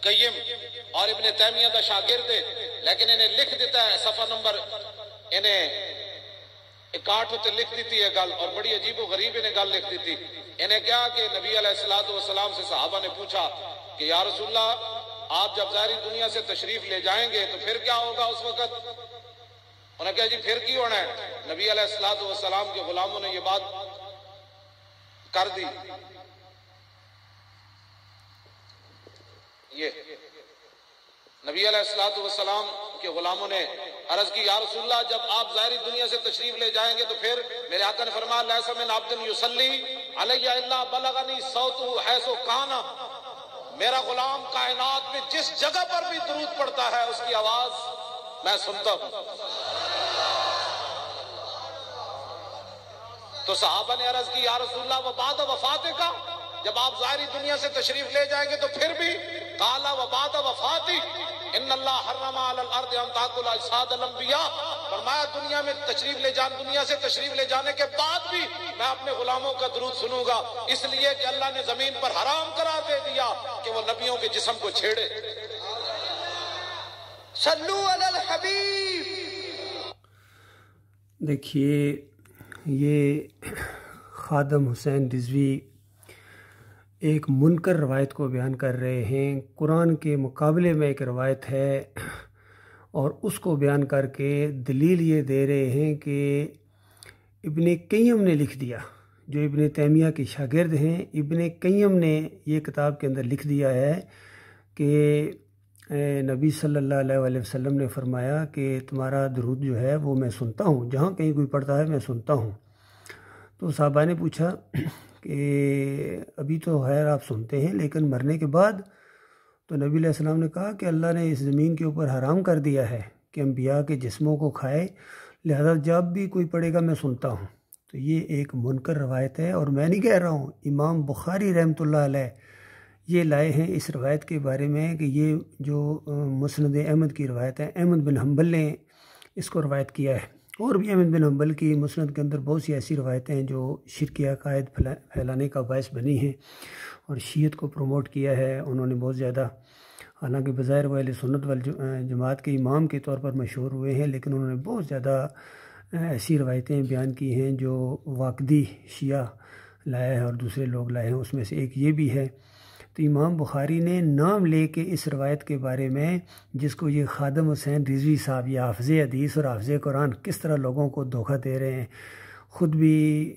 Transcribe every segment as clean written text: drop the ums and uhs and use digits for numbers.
قیم اور ابن تیمیہ دا شاگرد ہے، لیکن انہیں لکھ دیتا ہے صفحہ نمبر انہیں 61 تے لکھ دیتی ہے گل، اور بڑی عجیب و غریب انہیں گل لکھ دیتی. انہیں کیا کہ نبی علیہ السلام سے صحابہ نے پوچھا کہ یا رسول اللہ آپ جب ظاہری دنیا سے تشریف لے جائیں گے تو پھر کیا ہوگا اس وقت؟ انہوں نے کہا جی پھر کی ہونا ہے؟ نبی علیہ السلام کے غلاموں نے یہ بات کر دی. یہ نبی علیہ السلام کے غلاموں نے عرض کی یا رسول اللہ جب آپ ظاہری دنیا سے تشریف لے جائیں گے تو پھر؟ میرے آقا نے فرمایا لیس من عبد یصلی علی الا بلغنی صوتہ حیث کان، میرا غلام کائنات میں جس جگہ پر بھی درود پڑھتا ہے اس کی آواز میں سنتا ہوں. تو صحابہ نے عرض کی یا رسول اللہ وبعد وفاتک، جب آپ ظاہری دنیا سے تشریف لے جائیں گے تو پھر بھی؟ قال وبعد وفاتی ان اللہ حرم علی الارض ان تاکل اجساد الانبیاء، فرمایا دنیا میں دنیا سے تشریف لے جانے کے بعد بھی میں اپنے غلاموں کا درود سنوں گا، اس لیے کہ اللہ نے زمین پر حرام قرار دے دیا کہ وہ نبیوں کے جسم کو چھیڑے. صلو علی الحبیب. دیکھیے یہ خادم حسین رضوی ایک منکر روایت کو بیان کر رہے ہیں. قرآن کے مقابلے میں ایک روایت ہے اور اس کو بیان کر کے دلیل یہ دے رہے ہیں کہ ابن قیم نے لکھ دیا، جو ابن تیمیہ کے شاگرد ہیں. ابن قیم نے یہ کتاب کے اندر لکھ دیا ہے کہ نبی صلی اللہ علیہ وسلم نے فرمایا کہ تمہارا درود جو ہے وہ میں سنتا ہوں، جہاں کہیں کوئی پڑھتا ہے میں سنتا ہوں. تو صحابہ نے پوچھا کہ ابھی تو خیر آپ سنتے ہیں لیکن مرنے کے بعد؟ تو نبی علیہ السلام نے کہا کہ اللہ نے اس زمین کے اوپر حرام کر دیا ہے کہ انبیاء کے جسموں کو کھائے، لہذا جب بھی کوئی پڑھے گا میں سنتا ہوں. تو یہ ایک منکر روایت ہے، اور میں نہیں کہہ رہا ہوں، امام بخاری رحمۃ اللہ علیہ یہ لائے ہیں اس روایت کے بارے میں کہ یہ جو مسند احمد کی روایت ہے، احمد بن حنبل نے اس کو روایت کیا ہے. اور بھی احمد بن حنبل کی مسند کے اندر بہت سی ایسی روایتیں ہیں جو شرکی عقائد پھیلانے کا باعث بنی ہیں اور شیعت کو پروموٹ کیا ہے انہوں نے بہت زیادہ. حالانکہ بظاہر وہ اہل سنت والجماعت کے امام کے طور پر مشہور ہوئے ہیں، لیکن انہوں نے بہت زیادہ ایسی روایتیں بیان کی ہیں جو واقدی شیعہ لایا ہے اور دوسرے لوگ لائے ہیں، اس میں سے ایک یہ بھی ہے. تو امام بخاری نے نام لے کے اس روایت کے بارے میں، جس کو یہ خادم حسین رضوی صاحب یہ حافظ حدیث اور حافظ قرآن کس طرح لوگوں کو دھوکہ دے رہے ہیں، خود بھی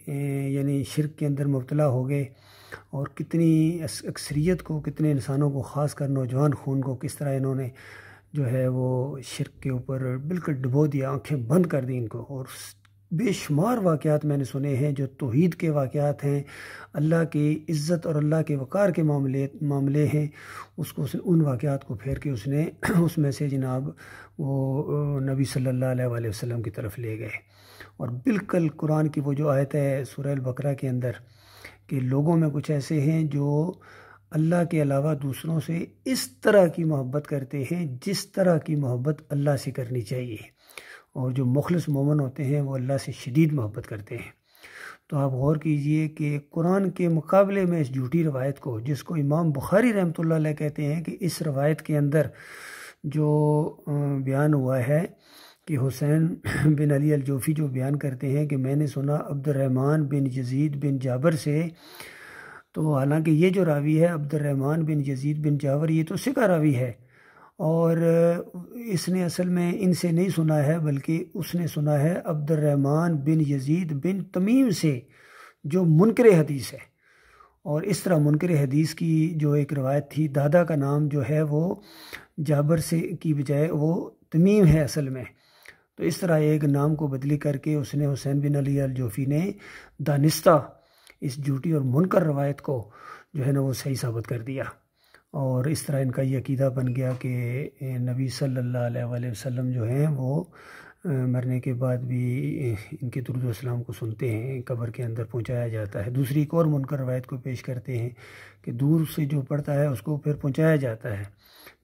یعنی شرک کے اندر مبتلا ہو گئے، اور کتنی اکثریت کو، کتنے انسانوں کو، خاص کر نوجوان خون کو کس طرح انہوں نے جو ہے وہ شرک کے اوپر بالکل ڈبو دیا، آنکھیں بند کر دی ان کو. اور بے شمار واقعات میں نے سنے ہیں جو توحید کے واقعات ہیں، اللہ کی عزت اور اللہ کے وقار کے معاملے ہیں، ان واقعات کو پھیر کے اس میں سے جناب وہ نبی صلی اللہ علیہ وسلم کی طرف لے گئے. اور بالکل قرآن کی وہ جو آیت ہے سورہ البقرہ کے اندر کہ لوگوں میں کچھ ایسے ہیں جو اللہ کے علاوہ دوسروں سے اس طرح کی محبت کرتے ہیں جس طرح کی محبت اللہ سے کرنی چاہیے، اور جو مخلص مومن ہوتے ہیں وہ اللہ سے شدید محبت کرتے ہیں. تو آپ غور کیجئے کہ قرآن کے مقابلے میں اس جھوٹی روایت کو، جس کو امام بخاری رحمۃ اللہ علیہ کہتے ہیں کہ اس روایت کے اندر جو بیان ہوا ہے کہ حسین بن علی الجوفی جو بیان کرتے ہیں کہ میں نے سنا عبد الرحمن بن یزید بن جابر سے، تو حالانکہ یہ جو راوی ہے عبد الرحمن بن یزید بن جابر یہ تو ثقہ راوی ہے، اور اس نے اصل میں ان سے نہیں سنا ہے بلکہ اس نے سنا ہے عبد الرحمن بن یزید بن تمیم سے جو منکر حدیث ہے. اور اس طرح منکر حدیث کی جو ایک روایت تھی، دادا کا نام جو ہے وہ جابر سے کی بجائے وہ تمیم ہے اصل میں، تو اس طرح ایک نام کو بدلی کر کے اس نے حسین بن علی الجوفی نے دانستہ اس جھوٹی اور منکر روایت کو جو ہے نا وہ صحیح ثابت کر دیا. اور اس طرح ان کا یہ عقیدہ بن گیا کہ نبی صلی اللہ علیہ وسلم جو ہیں وہ مرنے کے بعد بھی ان کے درود و اسلام کو سنتے ہیں، قبر کے اندر پہنچایا جاتا ہے. دوسری ایک اور منکر روایت کو پیش کرتے ہیں کہ دور سے جو پڑھتا ہے اس کو پھر پہنچایا جاتا ہے۔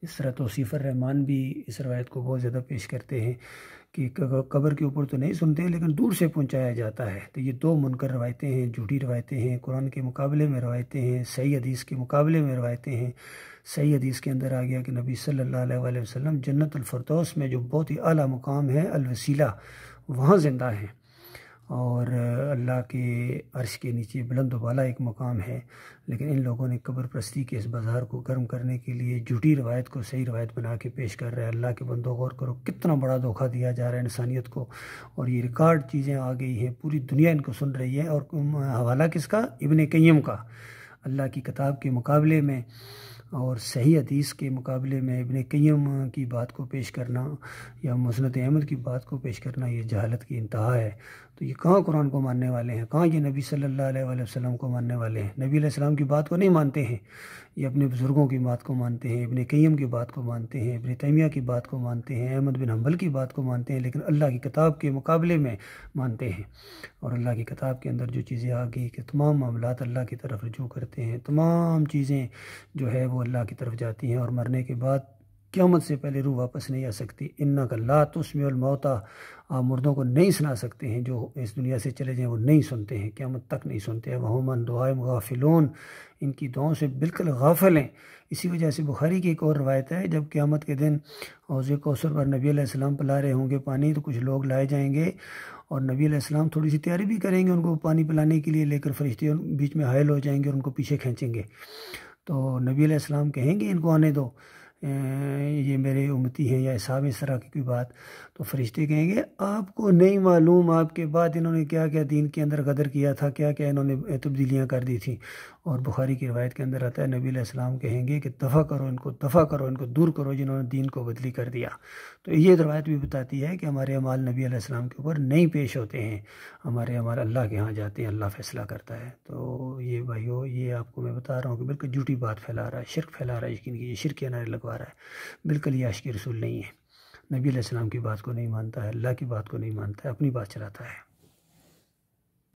اس طرح توصیف الرحمان بھی اس روایت کو بہت زیادہ پیش کرتے ہیں کہ قبر کے اوپر تو نہیں سنتے لیکن دور سے پہنچایا جاتا ہے۔ تو یہ دو منکر روایتیں ہیں، جھوٹی روایتیں ہیں، قرآن کے مقابلے میں روایتیں ہیں، صحیح حدیث کے مقابلے میں روایتیں ہیں۔ صحیح حدیث کے اندر آ گیا کہ نبی صلی اللہ علیہ وآلہ وسلم جنت الفردوس میں جو بہت ہی اعلیٰ مقام ہے الوسیلہ، وہاں زندہ ہیں، اور اللہ کے عرش کے نیچے بلند و بالا ایک مقام ہے۔ لیکن ان لوگوں نے قبر پرستی کے اس بازار کو گرم کرنے کے لیے جھوٹی روایت کو صحیح روایت بنا کے پیش کر رہے ہیں۔ اللہ کے بندوں غور کرو کتنا بڑا دھوکہ دیا جا رہا ہے انسانیت کو، اور یہ ریکارڈ چیزیں آ گئی ہیں، پوری دنیا ان کو سن رہی ہے۔ اور حوالہ کس کا؟ ابن قیم کا۔ اللہ کی کتاب کے مقابلے میں اور صحیح حدیث کے مقابلے میں ابن قیم کی بات کو پیش کرنا یا مسند احمد کی بات کو پیش کرنا، یہ جہالت کی انتہا ہے۔ تو یہ کہاں قرآن کو ماننے والے ہیں، کہاں یہ نبی صلی اللہ علیہ وآلہ وسلم کو ماننے والے ہیں؟ نبی علیہ السلام کی بات کو نہیں مانتے ہیں، یہ اپنے بزرگوں کی بات کو مانتے ہیں، ابن قیم کی بات کو مانتے ہیں، ابن تیمیہ کی بات کو مانتے ہیں، احمد بن حنبل کی بات کو مانتے ہیں، لیکن اللہ کی کتاب کے مقابلے میں مانتے ہیں۔ اور اللہ کی کتاب کے اندر جو چیزیں آ گئی کہ تمام معاملات اللہ کی طرف رجوع کرتے ہیں، تمام چیزیں جو ہے وہ اللہ کی طرف جاتی ہیں، اور مرنے کے بعد قیامت سے پہلے روح واپس نہیں آ سکتی۔ انک لا تسمع الموتیٰ، آپ مردوں کو نہیں سنا سکتے ہیں، جو اس دنیا سے چلے جائیں وہ نہیں سنتے ہیں، قیامت تک نہیں سنتے ہیں۔ وہم عن دعائہم غافلون، ان کی دعاؤں سے بالکل غافل ہیں۔ اسی وجہ سے بخاری کی ایک اور روایت ہے، جب قیامت کے دن حوض کوثر پر نبی علیہ السلام پلا رہے ہوں گے پانی، تو کچھ لوگ لائے جائیں گے اور نبی علیہ السلام تھوڑی سی تیاری بھی کریں گے ان کو پانی پلانے کے لیے، لے کر فرشتے بیچ میں حائل ہو جائیں گے اور ان کو پیچھے کھینچیں گے۔ تو نبی علیہ السلام کہیں گے ان کو آنے دو، یہ میرے امتی ہیں یا اصحاب، اس طرح کی کوئی بات، تو فرشتے کہیں گے آپ کو نہیں معلوم آپ کے بعد انہوں نے کیا کیا دین کے اندر غدر کیا تھا، کیا کیا انہوں نے تبدیلیاں کر دی تھیں۔ اور بخاری کی روایت کے اندر آتا ہے نبی علیہ السلام کہیں گے کہ دفع کرو ان کو، دفع کرو ان کو، دور کرو جنہوں نے دین کو بدلی کر دیا۔ تو یہ روایت بھی بتاتی ہے کہ ہمارے اعمال نبی علیہ السلام کے اوپر نہیں پیش ہوتے ہیں، ہمارے اعمال اللہ کے ہاں جاتے ہیں، اللہ فیصلہ کرتا ہے۔ تو یہ بھائیو، یہ آپ کو میں بتا رہا ہوں کہ بالکل جھوٹی بات پھیلا رہا ہے، شرک پھیلا رہا ہے، یقین کیجیے شرک کے نعرے لگوا رہا ہے، بالکل یہ عاشق رسول نہیں ہے، نبی علیہ السلام کی بات کو نہیں مانتا ہے، اللہ کی بات کو نہیں مانتا ہے، اپنی بات چلاتا ہے۔